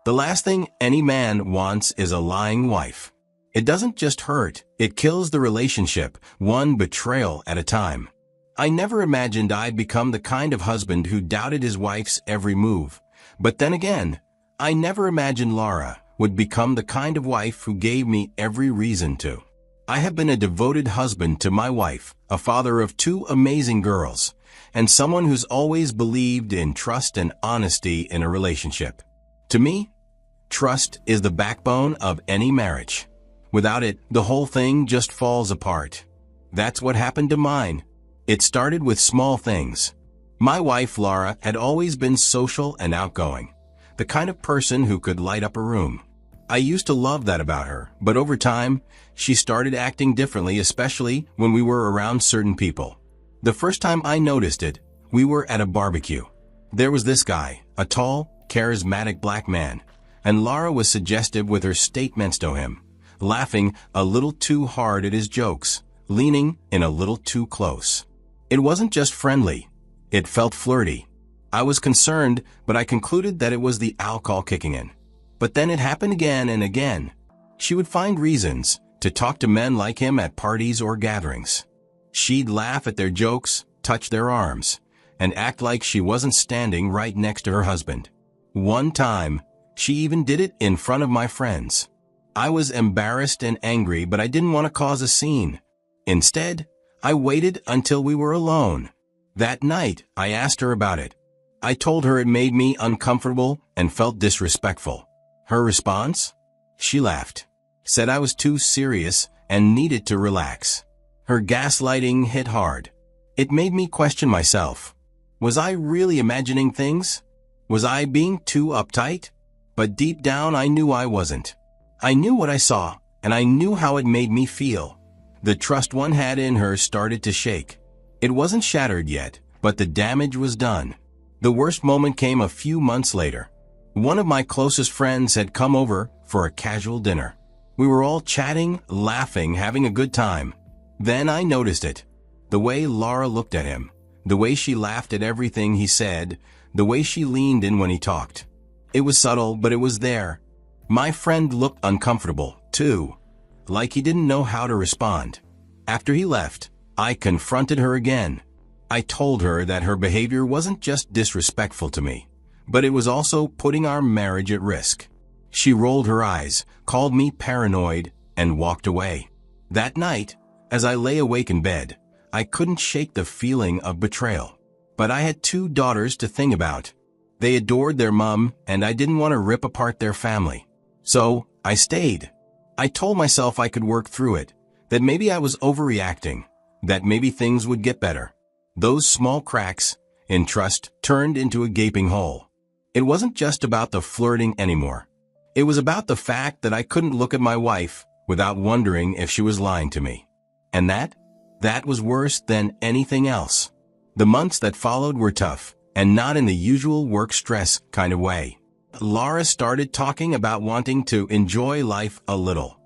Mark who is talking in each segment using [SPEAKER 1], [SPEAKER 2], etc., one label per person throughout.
[SPEAKER 1] The last thing any man wants is a lying wife. It doesn't just hurt, it kills the relationship, one betrayal at a time. I never imagined I'd become the kind of husband who doubted his wife's every move. But then again, I never imagined Laura would become the kind of wife who gave me every reason to. I have been a devoted husband to my wife, a father of 2 amazing girls, and someone who's always believed in trust and honesty in a relationship. To me, trust is the backbone of any marriage. Without it, the whole thing just falls apart. That's what happened to mine. It started with small things. My wife, Laura, had always been social and outgoing, the kind of person who could light up a room. I used to love that about her, but over time, she started acting differently, especially when we were around certain people. The first time I noticed it, we were at a barbecue. There was this guy, a tall, charismatic black man, and Laura was suggestive with her statements to him, laughing a little too hard at his jokes, leaning in a little too close. It wasn't just friendly. It felt flirty. I was concerned, but I concluded that it was the alcohol kicking in. But then it happened again and again. She would find reasons to talk to men like him at parties or gatherings. She'd laugh at their jokes, touch their arms, and act like she wasn't standing right next to her husband. One time, she even did it in front of my friends. I was embarrassed and angry, but I didn't want to cause a scene. Instead, I waited until we were alone. That night, I asked her about it. I told her it made me uncomfortable and felt disrespectful. Her response? She laughed, said I was too serious and needed to relax. Her gaslighting hit hard. It made me question myself. Was I really imagining things? Was I being too uptight? But deep down, I knew I wasn't. I knew what I saw, and I knew how it made me feel. The trust one had in her started to shake. It wasn't shattered yet, but the damage was done. The worst moment came a few months later. One of my closest friends had come over for a casual dinner. We were all chatting, laughing, having a good time. Then I noticed it. The way Laura looked at him, the way she laughed at everything he said, the way she leaned in when he talked. It was subtle, but it was there. My friend looked uncomfortable, too, like he didn't know how to respond. After he left, I confronted her again. I told her that her behavior wasn't just disrespectful to me, but it was also putting our marriage at risk. She rolled her eyes, called me paranoid, and walked away. That night, as I lay awake in bed, I couldn't shake the feeling of betrayal. But I had 2 daughters to think about. They adored their mom, and I didn't want to rip apart their family. So, I stayed. I told myself I could work through it, that maybe I was overreacting, that maybe things would get better. Those small cracks in trust turned into a gaping hole. It wasn't just about the flirting anymore. It was about the fact that I couldn't look at my wife without wondering if she was lying to me. And that was worse than anything else. The months that followed were tough, and not in the usual work stress kind of way. Laura started talking about wanting to enjoy life a little.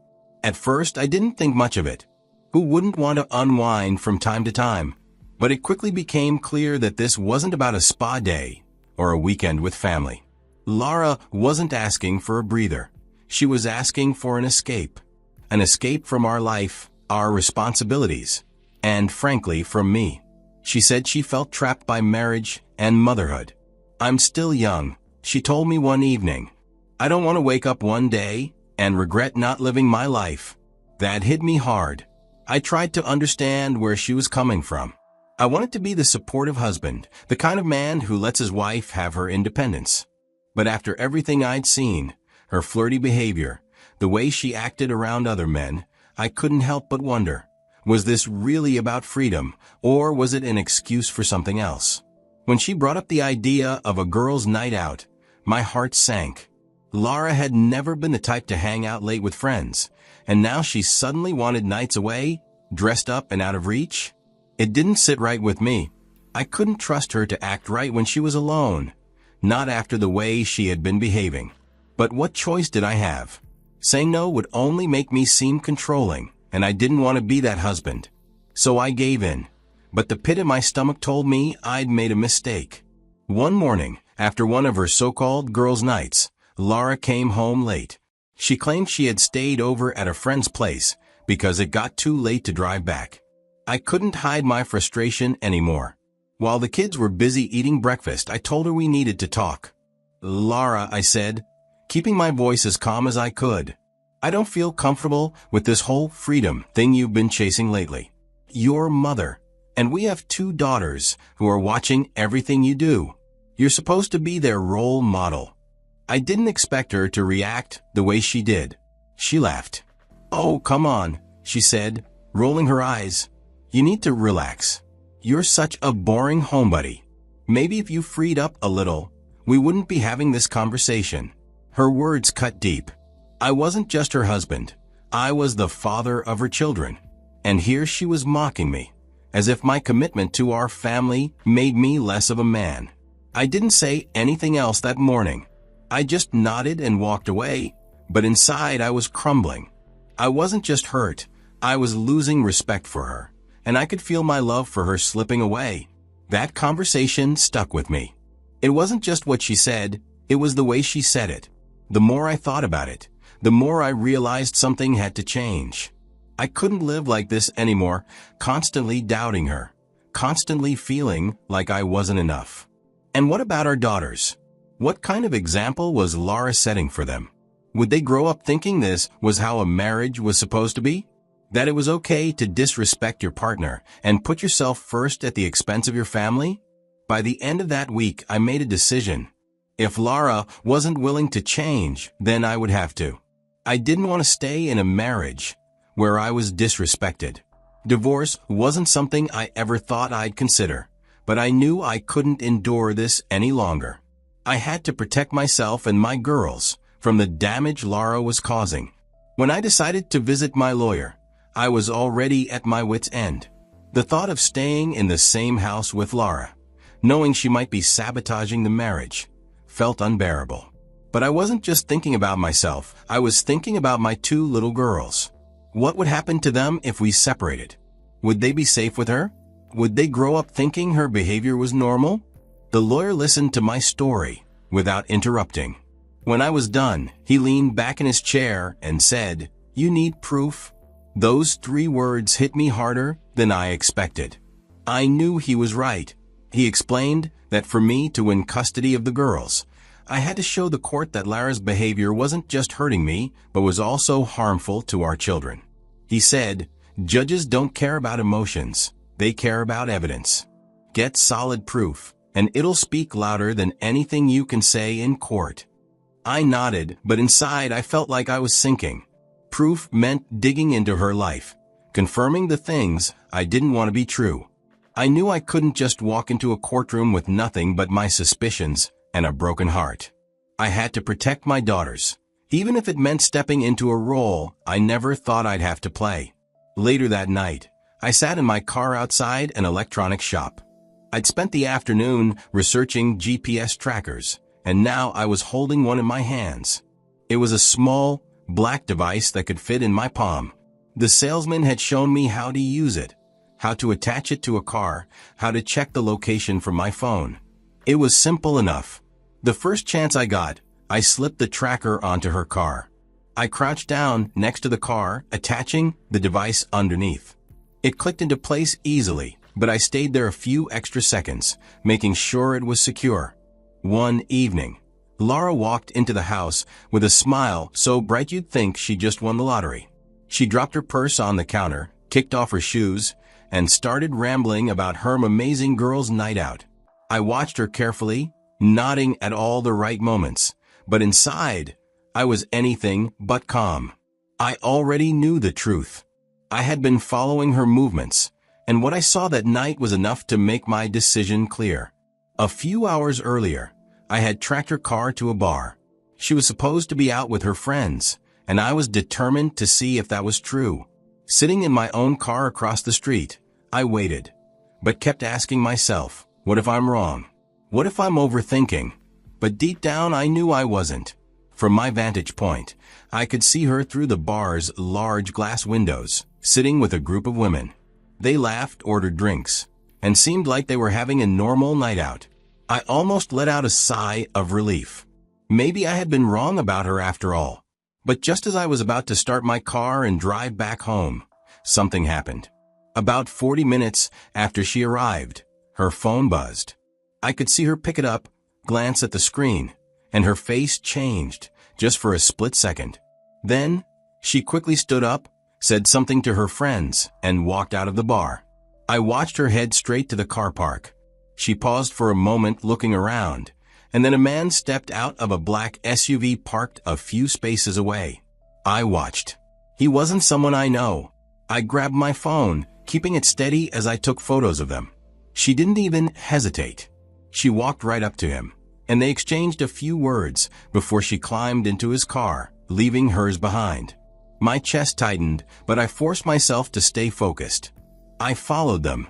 [SPEAKER 1] At first, I didn't think much of it. Who wouldn't want to unwind from time to time? But it quickly became clear that this wasn't about a spa day or a weekend with family. Laura wasn't asking for a breather. She was asking for an escape from our life, our responsibilities, and frankly, from me. She said she felt trapped by marriage and motherhood. I'm still young, she told me one evening. I don't want to wake up one day and regret not living my life. That hit me hard. I tried to understand where she was coming from. I wanted to be the supportive husband, the kind of man who lets his wife have her independence. But after everything I'd seen, her flirty behavior, the way she acted around other men, I couldn't help but wonder, was this really about freedom, or was it an excuse for something else? When she brought up the idea of a girls' night out, my heart sank. Laura had never been the type to hang out late with friends, and now she suddenly wanted nights away, dressed up and out of reach? It didn't sit right with me. I couldn't trust her to act right when she was alone, not after the way she had been behaving. But what choice did I have? Saying no would only make me seem controlling, and I didn't want to be that husband. So I gave in. But the pit in my stomach told me I'd made a mistake. One morning, after one of her so-called girls' nights, Laura came home late. She claimed she had stayed over at a friend's place because it got too late to drive back. I couldn't hide my frustration anymore. While the kids were busy eating breakfast, I told her we needed to talk. "Laura," I said, keeping my voice as calm as I could, "I don't feel comfortable with this whole freedom thing you've been chasing lately. You're mother, and we have 2 daughters who are watching everything you do. You're supposed to be their role model." I didn't expect her to react the way she did. She laughed. "Oh, come on," she said, rolling her eyes. "You need to relax. You're such a boring homebody. Maybe if you freed up a little, we wouldn't be having this conversation." Her words cut deep. I wasn't just her husband. I was the father of her children. And here she was mocking me, as if my commitment to our family made me less of a man. I didn't say anything else that morning. I just nodded and walked away, but inside I was crumbling. I wasn't just hurt, I was losing respect for her, and I could feel my love for her slipping away. That conversation stuck with me. It wasn't just what she said, it was the way she said it. The more I thought about it, the more I realized something had to change. I couldn't live like this anymore, constantly doubting her, constantly feeling like I wasn't enough. And what about our daughters? What kind of example was Laura setting for them? Would they grow up thinking this was how a marriage was supposed to be? That it was okay to disrespect your partner and put yourself first at the expense of your family? By the end of that week, I made a decision. If Laura wasn't willing to change, then I would have to. I didn't want to stay in a marriage where I was disrespected. Divorce wasn't something I ever thought I'd consider, but I knew I couldn't endure this any longer. I had to protect myself and my girls from the damage Laura was causing. When I decided to visit my lawyer, I was already at my wit's end. The thought of staying in the same house with Laura, knowing she might be sabotaging the marriage, felt unbearable. But I wasn't just thinking about myself, I was thinking about my 2 little girls. What would happen to them if we separated? Would they be safe with her? Would they grow up thinking her behavior was normal? The lawyer listened to my story without interrupting. When I was done, he leaned back in his chair and said, "You need proof?" Those 3 words hit me harder than I expected. I knew he was right. He explained that for me to win custody of the girls, I had to show the court that Lara's behavior wasn't just hurting me, but was also harmful to our children. He said, "Judges don't care about emotions, they care about evidence. Get solid proof, and it'll speak louder than anything you can say in court." I nodded, but inside I felt like I was sinking. Proof meant digging into her life, confirming the things I didn't want to be true. I knew I couldn't just walk into a courtroom with nothing but my suspicions and a broken heart. I had to protect my daughters, even if it meant stepping into a role I never thought I'd have to play. Later that night, I sat in my car outside an electronics shop. I'd spent the afternoon researching GPS trackers, and now I was holding one in my hands. It was a small, black device that could fit in my palm. The salesman had shown me how to use it, how to attach it to a car, how to check the location from my phone. It was simple enough. The first chance I got, I slipped the tracker onto her car. I crouched down next to the car, attaching the device underneath. It clicked into place easily, but I stayed there a few extra seconds, making sure it was secure. One evening, Laura walked into the house with a smile so bright you'd think she just won the lottery. She dropped her purse on the counter, kicked off her shoes, and started rambling about her amazing girls' night out. I watched her carefully, nodding at all the right moments, but inside, I was anything but calm. I already knew the truth. I had been following her movements, and what I saw that night was enough to make my decision clear. A few hours earlier, I had tracked her car to a bar. She was supposed to be out with her friends, and I was determined to see if that was true. Sitting in my own car across the street, I waited, but kept asking myself, what if I'm wrong? What if I'm overthinking? But deep down, I knew I wasn't. From my vantage point, I could see her through the bar's large glass windows, sitting with a group of women. They laughed, ordered drinks, and seemed like they were having a normal night out. I almost let out a sigh of relief. Maybe I had been wrong about her after all. But just as I was about to start my car and drive back home, something happened. About 40 minutes after she arrived, her phone buzzed. I could see her pick it up, glance at the screen, and her face changed just for a split second. Then, she quickly stood up, said something to her friends, and walked out of the bar. I watched her head straight to the car park. She paused for a moment looking around, and then a man stepped out of a black SUV parked a few spaces away. I watched. He wasn't someone I know. I grabbed my phone, keeping it steady as I took photos of them. She didn't even hesitate. She walked right up to him, and they exchanged a few words before she climbed into his car, leaving hers behind. My chest tightened, but I forced myself to stay focused. I followed them,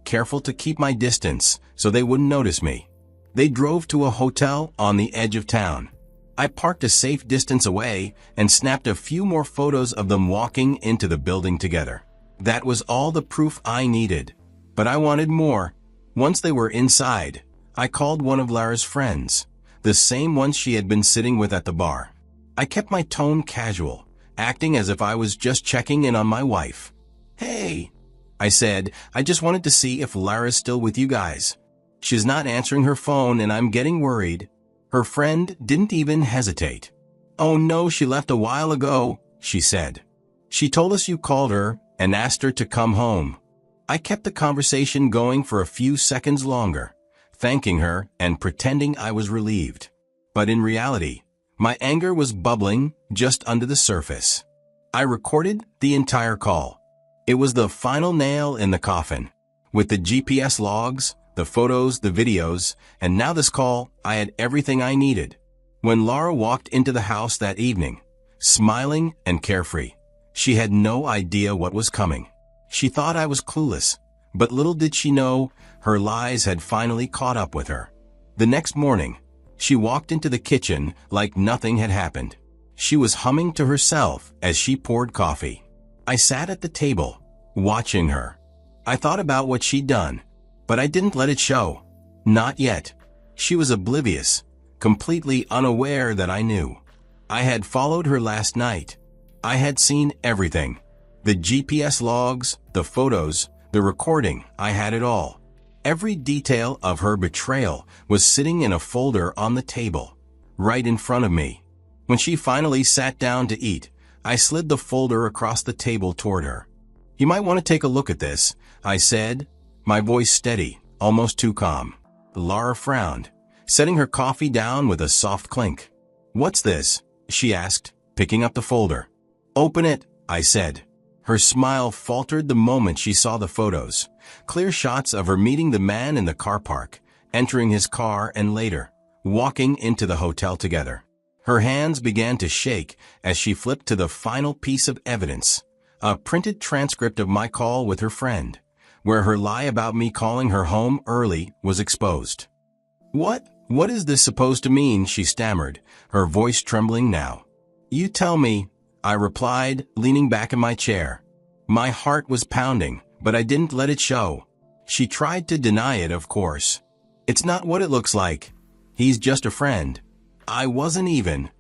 [SPEAKER 1] careful to keep my distance so they wouldn't notice me. They drove to a hotel on the edge of town. I parked a safe distance away and snapped a few more photos of them walking into the building together. That was all the proof I needed, but I wanted more. Once they were inside, I called one of Lara's friends, the same one she had been sitting with at the bar. I kept my tone casual, acting as if I was just checking in on my wife. "Hey," I said, "I just wanted to see if Lara's still with you guys. She's not answering her phone and I'm getting worried." Her friend didn't even hesitate. "Oh no, she left a while ago," she said. "She told us you called her and asked her to come home." I kept the conversation going for a few seconds longer, thanking her and pretending I was relieved. But in reality, my anger was bubbling just under the surface. I recorded the entire call. It was the final nail in the coffin. With the GPS logs, the photos, the videos, and now this call, I had everything I needed. When Lara walked into the house that evening, smiling and carefree, she had no idea what was coming. She thought I was clueless, but little did she know her lies had finally caught up with her. The next morning, she walked into the kitchen like nothing had happened. She was humming to herself as she poured coffee. I sat at the table, watching her. I thought about what she'd done, but I didn't let it show. Not yet. She was oblivious, completely unaware that I knew. I had followed her last night. I had seen everything. The GPS logs, the photos, the recording, I had it all. Every detail of her betrayal was sitting in a folder on the table, right in front of me. When she finally sat down to eat, I slid the folder across the table toward her. "You might want to take a look at this," I said, my voice steady, almost too calm. Lara frowned, setting her coffee down with a soft clink. "What's this?" she asked, picking up the folder. "Open it," I said. Her smile faltered the moment she saw the photos. Clear shots of her meeting the man in the car park, entering his car and later, walking into the hotel together. Her hands began to shake as she flipped to the final piece of evidence, a printed transcript of my call with her friend, where her lie about me calling her home early was exposed. What is this supposed to mean?" she stammered, her voice trembling now. "You tell me," I replied, leaning back in my chair. My heart was pounding, but I didn't let it show. She tried to deny it, of course. "It's not what it looks like. He's just a friend." I wasn't even.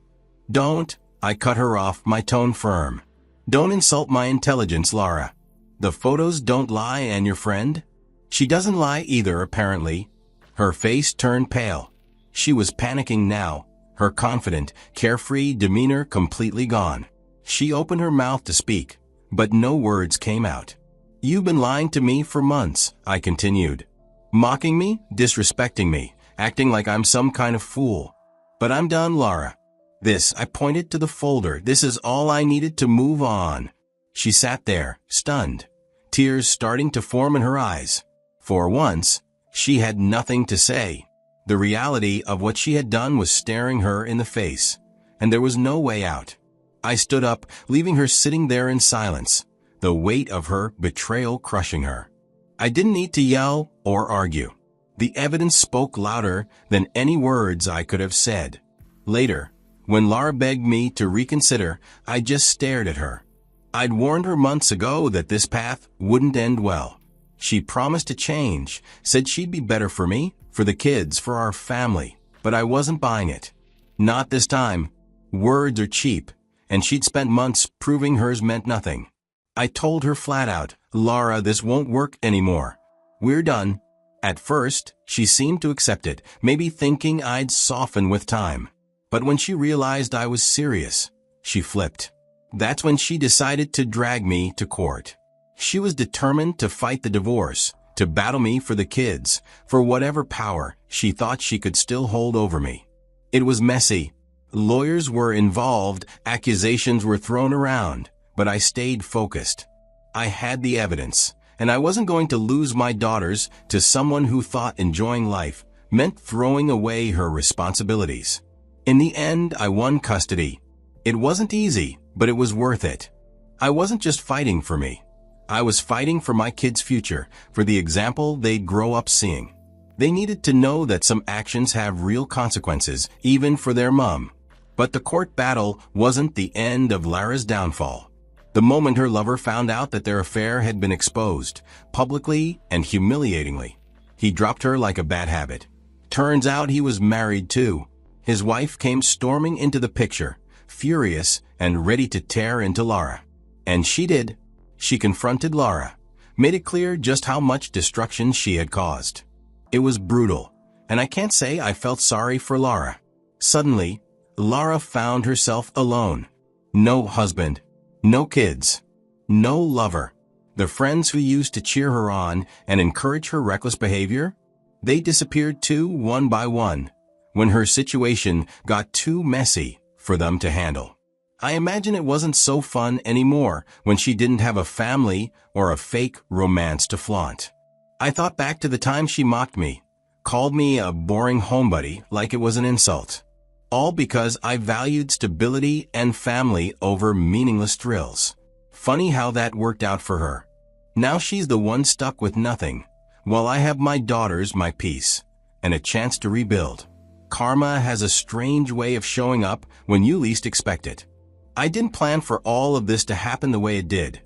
[SPEAKER 1] "Don't," I cut her off, my tone firm. "Don't insult my intelligence, Lara. The photos don't lie, and your friend? She doesn't lie either, apparently." Her face turned pale. She was panicking now, her confident, carefree demeanor completely gone. She opened her mouth to speak, but no words came out. "You've been lying to me for months," I continued. "Mocking me, disrespecting me, acting like I'm some kind of fool. But I'm done, Lara. This," I pointed to the folder, "this is all I needed to move on." She sat there, stunned, tears starting to form in her eyes. For once, she had nothing to say. The reality of what she had done was staring her in the face, and there was no way out. I stood up, leaving her sitting there in silence, the weight of her betrayal crushing her. I didn't need to yell or argue. The evidence spoke louder than any words I could have said. Later, when Lara begged me to reconsider, I just stared at her. I'd warned her months ago that this path wouldn't end well. She promised to change, said she'd be better for me, for the kids, for our family, but I wasn't buying it. Not this time. Words are cheap, and she'd spent months proving hers meant nothing. I told her flat out, Laura, this won't work anymore. We're done. At first, she seemed to accept it, maybe thinking I'd soften with time. But when she realized I was serious, she flipped. That's when she decided to drag me to court. She was determined to fight the divorce, to battle me for the kids, for whatever power she thought she could still hold over me. It was messy. Lawyers were involved, accusations were thrown around, but I stayed focused. I had the evidence, and I wasn't going to lose my daughters to someone who thought enjoying life meant throwing away her responsibilities. In the end, I won custody. It wasn't easy, but it was worth it. I wasn't just fighting for me. I was fighting for my kids' future, for the example they'd grow up seeing. They needed to know that some actions have real consequences, even for their mom. But the court battle wasn't the end of Lara's downfall. The moment her lover found out that their affair had been exposed, publicly and humiliatingly, he dropped her like a bad habit. Turns out he was married too. His wife came storming into the picture, furious and ready to tear into Lara. And she did. She confronted Lara, made it clear just how much destruction she had caused. It was brutal, and I can't say I felt sorry for Lara. Suddenly, Lara found herself alone. No husband, no kids, no lover. The friends who used to cheer her on and encourage her reckless behavior, they disappeared too, one by one, when her situation got too messy for them to handle. I imagine it wasn't so fun anymore when she didn't have a family or a fake romance to flaunt. I thought back to the time she mocked me, called me a boring homebody like it was an insult. All because I valued stability and family over meaningless thrills. Funny how that worked out for her. Now she's the one stuck with nothing, while I have my daughters, my peace, and a chance to rebuild. Karma has a strange way of showing up when you least expect it. I didn't plan for all of this to happen the way it did.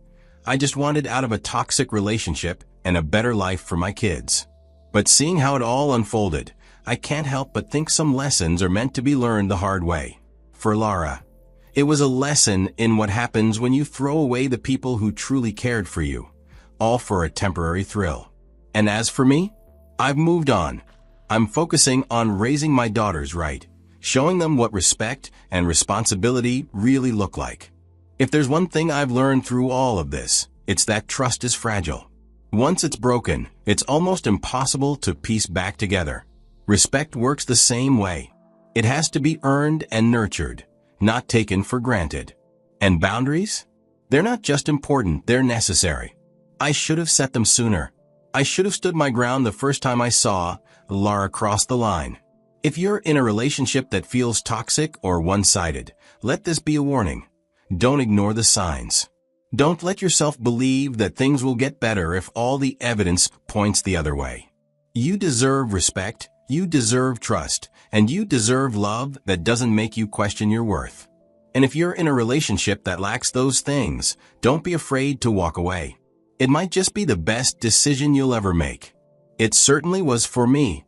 [SPEAKER 1] I just wanted out of a toxic relationship and a better life for my kids. But seeing how it all unfolded, I can't help but think some lessons are meant to be learned the hard way. For Lara, it was a lesson in what happens when you throw away the people who truly cared for you, all for a temporary thrill. And as for me, I've moved on. I'm focusing on raising my daughters right, showing them what respect and responsibility really look like. If there's one thing I've learned through all of this, it's that trust is fragile. Once it's broken, it's almost impossible to piece back together. Respect works the same way. It has to be earned and nurtured, not taken for granted. And boundaries? They're not just important, they're necessary. I should have set them sooner. I should have stood my ground the first time I saw Lara cross the line. If you're in a relationship that feels toxic or one-sided, let this be a warning. Don't ignore the signs. Don't let yourself believe that things will get better if all the evidence points the other way. You deserve respect, you deserve trust, and you deserve love that doesn't make you question your worth. And if you're in a relationship that lacks those things, don't be afraid to walk away. It might just be the best decision you'll ever make. It certainly was for me.